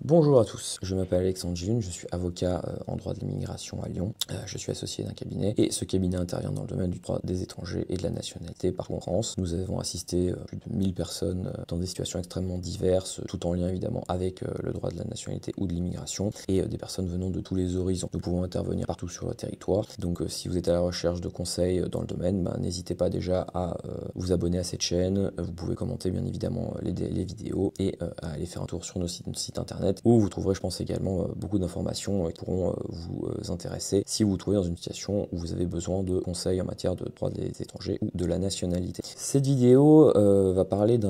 Bonjour à tous, je m'appelle Alexandre Gilles, je suis avocat en droit de l'immigration à Lyon. Je suis associé d'un cabinet et ce cabinet intervient dans le domaine du droit des étrangers et de la nationalité par concurrence. Nous avons assisté plus de 1000 personnes dans des situations extrêmement diverses, tout en lien évidemment avec le droit de la nationalité ou de l'immigration et des personnes venant de tous les horizons. Nous pouvons intervenir partout sur le territoire, donc si vous êtes à la recherche de conseils dans le domaine, n'hésitez pas déjà à vous abonner à cette chaîne, vous pouvez commenter bien évidemment les vidéos et à aller faire un tour sur notre site internet où vous trouverez, je pense, également beaucoup d'informations qui pourront vous intéresser si vous vous trouvez dans une situation où vous avez besoin de conseils en matière de droit des étrangers ou de la nationalité. Cette vidéo va parler de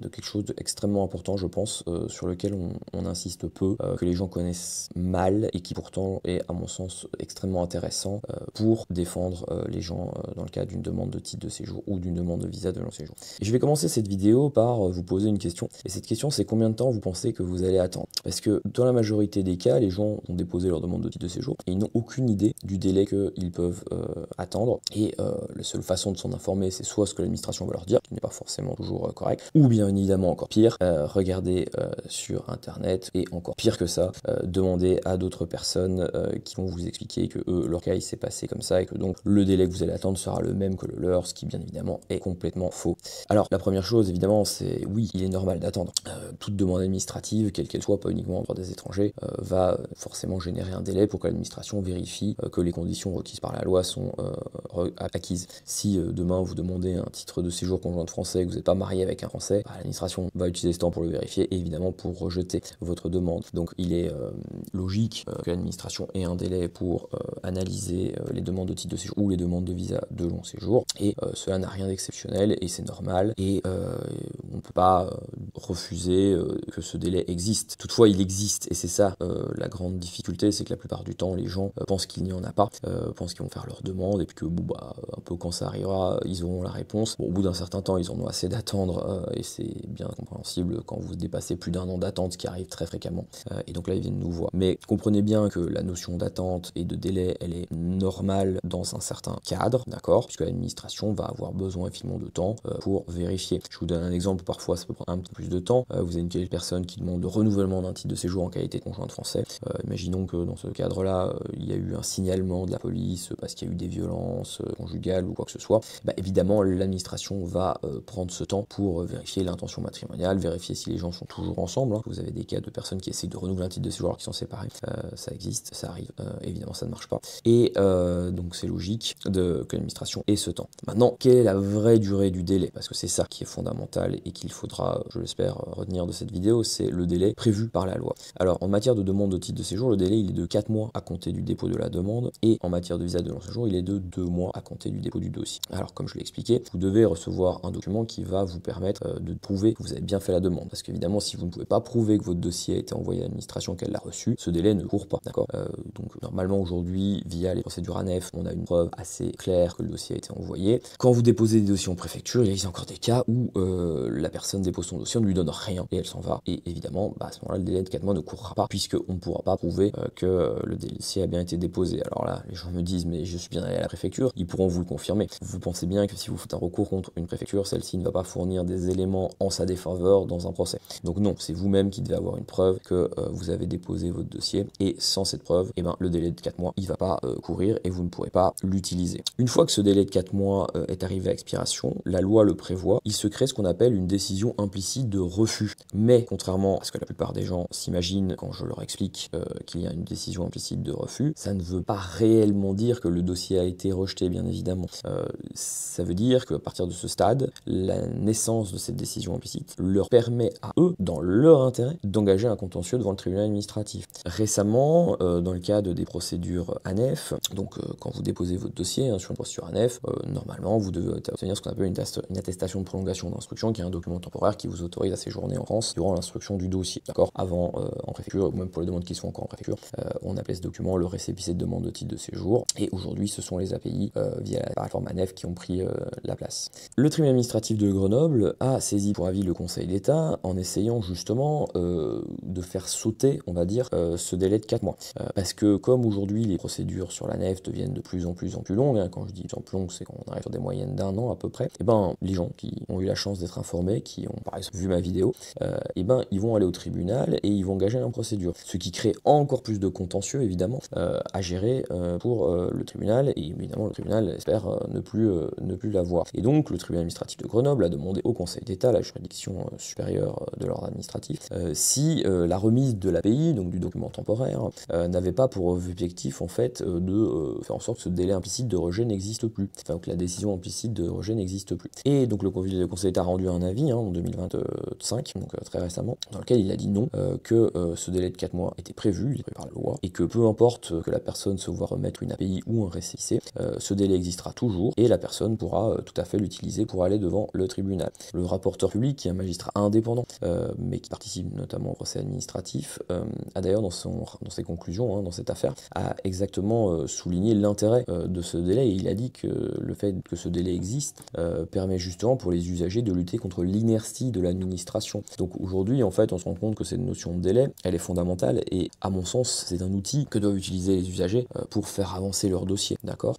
quelque chose d'extrêmement important, je pense, sur lequel on insiste peu, que les gens connaissent mal et qui pourtant est, à mon sens, extrêmement intéressant pour défendre les gens dans le cas d'une demande de titre de séjour ou d'une demande de visa de long séjour. Et je vais commencer cette vidéo par vous poser une question. Et cette question, c'est combien de temps vous pensez que vous allez attendre? Parce que dans la majorité des cas, les gens ont déposé leur demande de titre de séjour et ils n'ont aucune idée du délai qu'ils peuvent attendre. Et la seule façon de s'en informer, c'est soit ce que l'administration va leur dire, qui n'est pas forcément toujours correct, ou bien évidemment encore pire, regarder sur internet, et encore pire que ça, demander à d'autres personnes qui vont vous expliquer que eux, leur cas il s'est passé comme ça et que donc le délai que vous allez attendre sera le même que le leur, ce qui bien évidemment est complètement faux. Alors la première chose évidemment, c'est oui, il est normal d'attendre. Toute demande administrative, quelle qu'elle soit, pas uniquement en droit des étrangers, va forcément générer un délai pour que l'administration vérifie que les conditions requises par la loi sont acquises. Si demain vous demandez un titre de séjour conjoint de français et que vous n'êtes pas marié avec un français, l'administration va utiliser ce temps pour le vérifier et évidemment pour rejeter votre demande. Donc il est logique que l'administration ait un délai pour analyser les demandes de titre de séjour ou les demandes de visa de long séjour, et cela n'a rien d'exceptionnel et c'est normal, et on ne peut pas refuser que ce délai existe. Toutefois, il existe, et c'est ça la grande difficulté, c'est que la plupart du temps, les gens pensent qu'il n'y en a pas, pensent qu'ils vont faire leur demande, et puis que un peu quand ça arrivera, ils auront la réponse. Bon, au bout d'un certain temps, ils en ont assez d'attendre, et c'est bien compréhensible quand vous dépassez plus d'un an d'attente, ce qui arrive très fréquemment, et donc là, ils viennent nous voir. Mais comprenez bien que la notion d'attente et de délai, elle est normale dans un certain cadre, d'accord, puisque l'administration va avoir besoin effectivement de temps pour vérifier. Je vous donne un exemple, parfois ça peut prendre un petit peu plus de temps. Vous avez une personne qui demande le renouvellement d'un titre de séjour en qualité de conjoint de français. Imaginons que dans ce cadre-là, il y a eu un signalement de la police parce qu'il y a eu des violences conjugales ou quoi que ce soit. Évidemment, l'administration va prendre ce temps pour vérifier l'intention matrimoniale, vérifier si les gens sont toujours ensemble. Vous avez des cas de personnes qui essayent de renouveler un titre de séjour alors qu'ils sont séparés. Ça existe, ça arrive. Évidemment, ça ne marche pas. Et donc, c'est logique que l'administration ait ce temps. Maintenant, quelle est la vraie durée du délai? Parce que c'est ça qui est fondamental et qu'il faudra, je l'espère, retenir de cette vidéo, c'est le délai prévu par la loi. Alors, en matière de demande de titre de séjour, le délai il est de 4 mois à compter du dépôt de la demande, et en matière de visa de long séjour, il est de 2 mois à compter du dépôt du dossier. Alors, comme je l'ai expliqué, vous devez recevoir un document qui va vous permettre de prouver que vous avez bien fait la demande. Parce qu'évidemment, si vous ne pouvez pas prouver que votre dossier a été envoyé à l'administration, qu'elle l'a reçu, ce délai ne court pas. D'accord. Donc, normalement, aujourd'hui, via les procédures ANEF, on a une preuve assez claire que le dossier a été envoyé. Quand vous déposez des dossiers en préfecture, il y a encore des cas où la personne dépose son dossier, on ne lui donne rien et elle s'en va. Et évidemment, à ce moment-là, le délai de 4 mois ne courra pas, puisqu'on ne pourra pas prouver que le dossier a bien été déposé. Alors là, les gens me disent, mais je suis bien allé à la préfecture, ils pourront vous le confirmer. Vous pensez bien que si vous faites un recours contre une préfecture, celle-ci ne va pas fournir des éléments en sa défaveur dans un procès. Donc non, c'est vous-même qui devez avoir une preuve que vous avez déposé votre dossier, et sans cette preuve, le délai de 4 mois, il ne va pas courir et vous ne pourrez pas l'utiliser. Une fois que ce délai de 4 mois est arrivé à expiration, la loi le prévoit, il se crée ce qu'on appelle une décision implicite de refus. Mais contrairement à ce que la plupart des gens s'imaginent quand je leur explique qu'il y a une décision implicite de refus, ça ne veut pas réellement dire que le dossier a été rejeté, bien évidemment. Ça veut dire qu'à partir de ce stade, la naissance de cette décision implicite leur permet à eux, dans leur intérêt, d'engager un contentieux devant le tribunal administratif. Récemment, dans le cadre des procédures ANEF, donc quand vous déposez votre dossier sur une procédure ANEF, normalement vous devez obtenir ce qu'on appelle une attestation de prolongation d'instruction, qui est un document temporaire qui vous autorise à séjourner en France durant l'instruction du dossier. D'accord. Avant, en préfecture, ou même pour les demandes qui sont encore en préfecture, on appelait ce document le récépissé de demande de titre de séjour. Et aujourd'hui, ce sont les API via la réforme ANEF qui ont pris la place. Le tribunal administratif de Grenoble a saisi pour avis le Conseil d'État en essayant justement de faire sauter, on va dire, ce délai de 4 mois. Parce que comme aujourd'hui les procédures sur l'ANEF deviennent de plus en plus longues, quand je dis plus en plus longues, c'est qu'on arrive sur des moyennes d'1 an à peu près, et les gens qui ont eu la chance d'être informés, qui ont par exemple vu ma vidéo, ils vont aller au tribunal tribunal et ils vont engager une procédure. Ce qui crée encore plus de contentieux, évidemment, à gérer pour le tribunal, et évidemment, le tribunal espère ne plus l'avoir. Et donc, le tribunal administratif de Grenoble a demandé au Conseil d'État, la juridiction supérieure de l'ordre administratif, si la remise de l'API, donc du document temporaire, n'avait pas pour objectif, en fait, de faire en sorte que ce délai implicite de rejet n'existe plus. Enfin, que la décision implicite de rejet n'existe plus. Et donc, le Conseil d'État a rendu un avis en 2025, donc très récemment, dans lequel il a dit non, que ce délai de 4 mois était prévu, il est prévu par la loi, et que peu importe que la personne se voit remettre une API ou un récépissé, ce délai existera toujours, et la personne pourra tout à fait l'utiliser pour aller devant le tribunal. Le rapporteur public, qui est un magistrat indépendant, mais qui participe notamment au procès administratif, a d'ailleurs dans ses conclusions, dans cette affaire, a exactement souligné l'intérêt de ce délai, et il a dit que le fait que ce délai existe permet justement pour les usagers de lutter contre l'inertie de l'administration. Donc aujourd'hui, en fait, on se rend compte que cette notion de délai, elle est fondamentale, et à mon sens, c'est un outil que doivent utiliser les usagers pour faire avancer leur dossier, d'accord,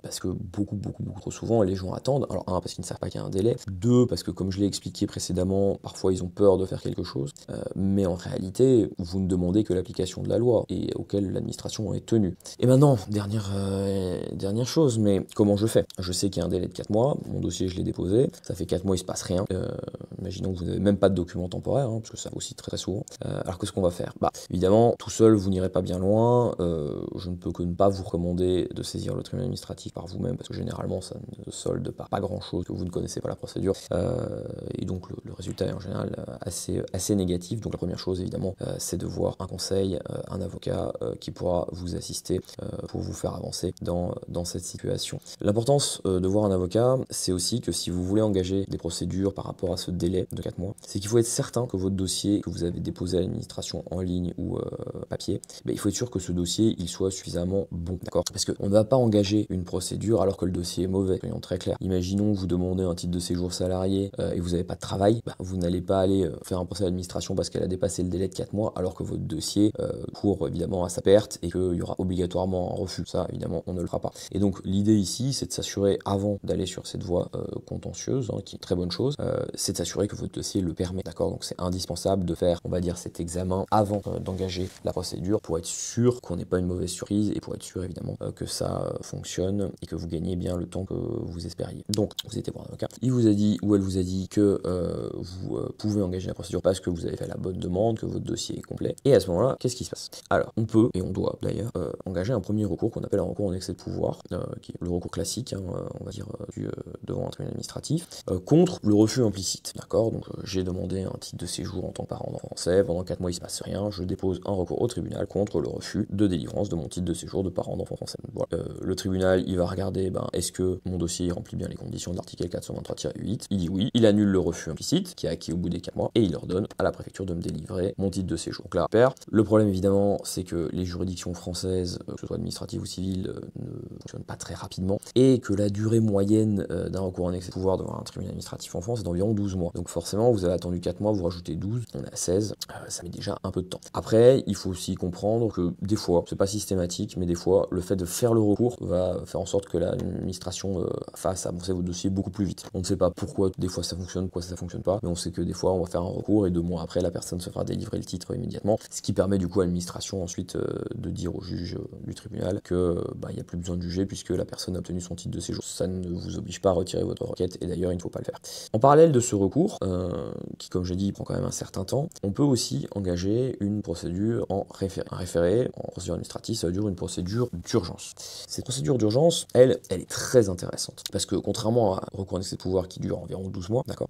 parce que beaucoup trop souvent, les gens attendent. Alors, un, parce qu'ils ne savent pas qu'il y a un délai. Deux, parce que comme je l'ai expliqué précédemment, parfois ils ont peur de faire quelque chose. Mais en réalité, vous ne demandez que l'application de la loi et auquel l'administration est tenue. Et maintenant, dernière chose, mais comment je fais? Je sais qu'il y a un délai de 4 mois. Mon dossier, je l'ai déposé. Ça fait 4 mois, il se passe rien. Imaginons que vous n'avez même pas de document temporaire, parce que ça aussi très souvent. Alors qu'est-ce qu'on va faire? Évidemment, tout seul, vous n'irez pas bien loin. Je ne peux que ne pas vous recommander de saisir le tribunal administratif par vous-même, parce que généralement, ça ne solde par pas grand-chose, que vous ne connaissez pas la procédure. Et donc, le résultat est en général assez négatif. Donc, la première chose, évidemment, c'est de voir un conseil, un avocat qui pourra vous assister pour vous faire avancer dans cette situation. L'importance de voir un avocat, c'est aussi que si vous voulez engager des procédures par rapport à ce délai de 4 mois, c'est qu'il faut être certain que votre dossier que vous avez déposé à l'administration en ligne ou papier, il faut être sûr que ce dossier, il soit suffisamment bon, d'accord? Parce qu'on ne va pas engager une procédure alors que le dossier est mauvais, soyons très clairs. Imaginons que vous demandez un titre de séjour salarié et vous n'avez pas de travail, vous n'allez pas aller faire un procès à l'administration parce qu'elle a dépassé le délai de 4 mois alors que votre dossier court évidemment à sa perte et qu'il y aura obligatoirement un refus. Ça, évidemment, on ne le fera pas. Et donc, l'idée ici, c'est de s'assurer, avant d'aller sur cette voie contentieuse, qui est une très bonne chose, c'est de s'assurer que votre dossier le permet, d'accord? Donc, c'est indispensable de faire, on va dire, cet examen avant d'engager la procédure pour être sûr qu'on n'ait pas une mauvaise surprise et pour être sûr, évidemment, que ça fonctionne et que vous gagnez bien le temps que vous espériez. Donc, vous étiez voir un avocat. Il vous a dit, ou elle vous a dit que vous pouvez engager la procédure parce que vous avez fait la bonne demande, que votre dossier est complet. Et à ce moment-là, qu'est-ce qui se passe? Alors, on peut, et on doit d'ailleurs, engager un premier recours qu'on appelle un recours en excès de pouvoir, qui est le recours classique, on va dire, devant un tribunal administratif, contre le refus implicite. D'accord? Donc, j'ai demandé un titre de séjour en tant que parent français, pendant 4 mois il se passe rien, je dépose un recours au tribunal contre le refus de délivrance de mon titre de séjour de parent d'enfant français. Voilà. Le tribunal, il va regarder, est-ce que mon dossier remplit bien les conditions de l'article 423-8? Il dit oui, il annule le refus implicite, qui est acquis au bout des 4 mois, et il ordonne à la préfecture de me délivrer mon titre de séjour. Donc là, le problème évidemment, c'est que les juridictions françaises, que ce soit administratives ou civiles, ne fonctionnent pas très rapidement, et que la durée moyenne d'un recours en excès de pouvoir devant un tribunal administratif en France est d'environ 12 mois. Donc forcément, vous avez attendu 4 mois, vous rajoutez 12, on est à 16, ça met déjà un peu de temps. Après, il faut aussi comprendre que des fois, c'est pas systématique, mais des fois, le fait de faire le recours va faire en sorte que l'administration fasse avancer votre dossier beaucoup plus vite. On ne sait pas pourquoi des fois ça fonctionne, pourquoi ça fonctionne pas, mais on sait que des fois on va faire un recours et 2 mois après la personne se fera délivrer le titre immédiatement, ce qui permet du coup à l'administration ensuite de dire au juge du tribunal que il n'y a plus besoin de juger puisque la personne a obtenu son titre de séjour. Ça ne vous oblige pas à retirer votre requête et d'ailleurs il ne faut pas le faire. En parallèle de ce recours, qui comme j'ai dit prend quand même un certain temps, on peut aussi engager une procédure en référé. Un référé en procédure administrative, ça veut dire une procédure d'urgence. Cette procédure d'urgence, elle est très intéressante parce que contrairement à un recours en excès de pouvoir qui dure environ 12 mois, d'accord,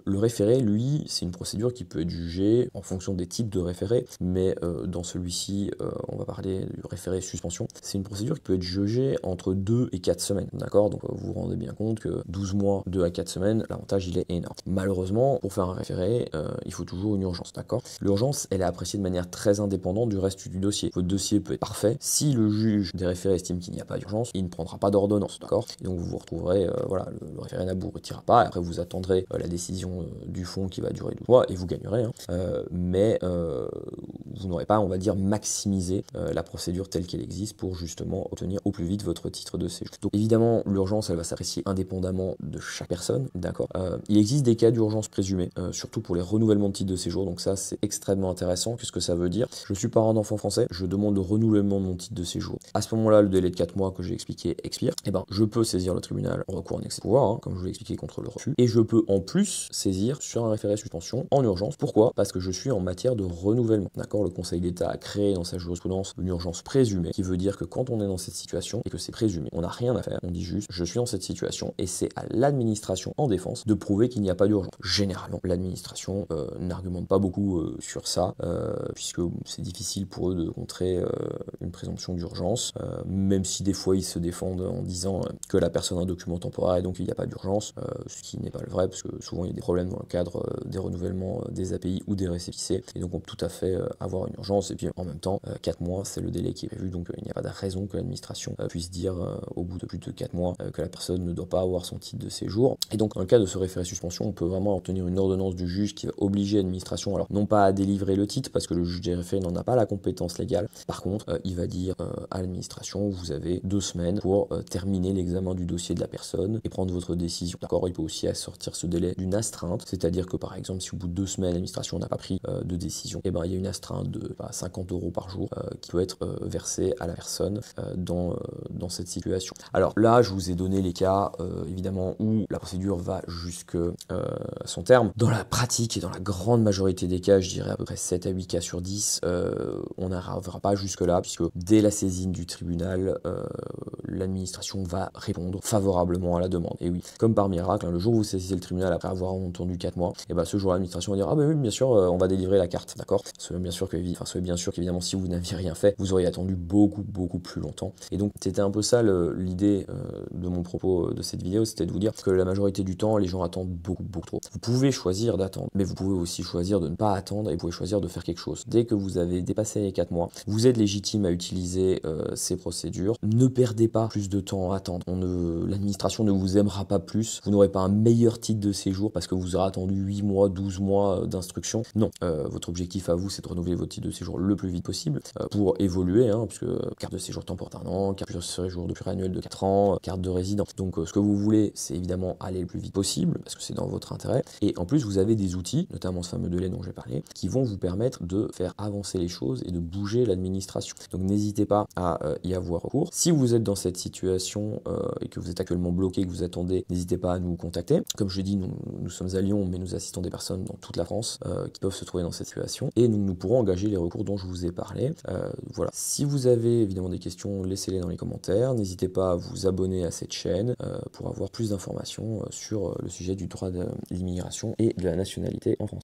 le référé, lui, c'est une procédure qui peut être jugée en fonction des types de référés, mais dans celui-ci, on va parler du référé suspension. C'est une procédure qui peut être jugée entre 2 et 4 semaines, d'accord? Donc vous vous rendez bien compte que 12 mois, 2 à 4 semaines, l'avantage il est énorme. Malheureusement, pour faire un référé, il faut toujours une urgence, d'accord? L'urgence, elle est appréciée de manière très indépendante du reste du dossier. Votre dossier peut être parfait. Si le juge des référés estime qu'il n'y a pas d'urgence, il ne prendra pas d'ordonnance, d'accord? Et donc vous vous retrouverez, le référé n'aboutira pas, et après vous attendrez la décision du fond qui va durer 12 mois, et vous gagnerez, mais vous n'aurez pas, on va dire, maximisé la procédure telle qu'elle existe pour justement obtenir au plus vite votre titre de séjour. Donc évidemment, l'urgence, elle va s'apprécier indépendamment de chaque personne, d'accord. Il existe des cas d'urgence présumés, surtout pour les renouvellements de titre de séjour, donc ça c'est extrêmement intéressant. Qu'est-ce que ça veut dire? Je suis parent d'enfant français, je demande le renouvellement de mon titre de séjour. À ce moment-là, le délai de 4 mois que j'ai expliqué expire, et ben je peux saisir le tribunal en recours en excès de pouvoir, hein, comme je vous l'ai expliqué, contre le refus, et je peux en plus saisir sur un référé suspension en urgence. Pourquoi? Parce que je suis en matière de renouvellement, d'accord. Le Conseil d'État a créé dans sa jurisprudence une urgence présumée, qui veut dire que quand on est dans cette situation et que c'est présumé, on n'a rien à faire, on dit juste je suis dans cette situation et c'est à l'administration en défense de prouver qu'il n'y a pas d'urgence. Généralement, l'administration n'argumente pas beaucoup sur ça, puisque c'est difficile pour eux de contrer une présomption d'urgence, même si des fois ils se défendent en disant que la personne a un document temporaire et donc il n'y a pas d'urgence, ce qui n'est pas le vrai, parce que souvent il y a des problèmes dans le cadre des renouvellements des API ou des récépissés, et donc on peut tout à fait avoir une urgence, et puis en même temps, 4 mois c'est le délai qui est prévu, donc il n'y a pas de raison que l'administration puisse dire au bout de plus de 4 mois que la personne ne doit pas avoir son titre de séjour. Et donc dans le cas de ce référé suspension, on peut vraiment obtenir une ordonnance du juge qui va obliger l'administration, alors non pas à délivrer le titre, parce que le juge des référés n'en a pas la compétence légale, par contre il va dire à l'administration, vous avez 2 semaines pour terminer l'examen du dossier de la personne et prendre votre décision, d'accord. Il peut aussi assortir ce délai d'une astreinte, c'est-à-dire que par exemple si au bout de 2 semaines l'administration n'a pas pris de décision, et ben il y a une astreinte de 50 € par jour qui peut être versée à la personne dans cette situation. Alors là je vous ai donné les cas évidemment où la procédure va jusque son terme. Dans la pratique et dans la grande majorité des cas, je dirais à peu près 7 à 8 cas sur 10, on n'arrivera pas jusque là, puisque dès la saisine du tribunal, l'administration va répondre favorablement à la demande. Et oui, comme par miracle, hein, le jour où vous saisissez le tribunal après avoir entendu 4 mois, et ben ce jour l'administration va dire ah ben oui bien sûr on va délivrer la carte, d'accord. Soyez bien sûr qu'évidemment si vous n'aviez rien fait, vous auriez attendu beaucoup plus longtemps. Et donc c'était un peu ça l'idée de mon propos de cette vidéo, c'était de vous dire que la majorité du temps les gens attendent beaucoup trop. Vous pouvez choisir d'attendre, mais vous pouvez aussi choisir de ne pas attendre et vous pouvez choisir de faire quelque chose. Dès que vous avez dépassé les 4 mois, vous êtes légitime à utiliser ces procédures. Ne perdez pas plus de temps à attendre. L'administration ne vous aimera pas plus. Vous n'aurez pas un meilleur titre de séjour parce que vous aurez attendu 8 mois, 12 mois d'instruction. Non, votre objectif à vous, c'est de renouveler votre titre de séjour le plus vite possible pour évoluer, hein, puisque carte de séjour temporaire d'un an, carte de séjour de pluriannuel de 4 ans, carte de résident. Donc ce que vous voulez, c'est évidemment aller le plus vite possible parce que c'est dans votre intérêt. Et en plus, vous avez des outils, notamment ce fameux délai dont j'ai parlé, qui vont vous permettre de faire avancer les choses et de bouger l'administration. Donc n'hésitez pas à y avoir recours. Si vous êtes dans cette situation et que vous êtes actuellement bloqué, que vous attendez, n'hésitez pas à nous contacter. Comme je l'ai dit, nous sommes à Lyon, mais nous assistons des personnes dans toute la France qui peuvent se trouver dans cette situation et nous pourrons engager les recours dont je vous ai parlé. Voilà. Si vous avez évidemment des questions, laissez-les dans les commentaires. N'hésitez pas à vous abonner à cette chaîne pour avoir plus d'informations sur le sujet du droit de l'immigration et de la nationalité en France.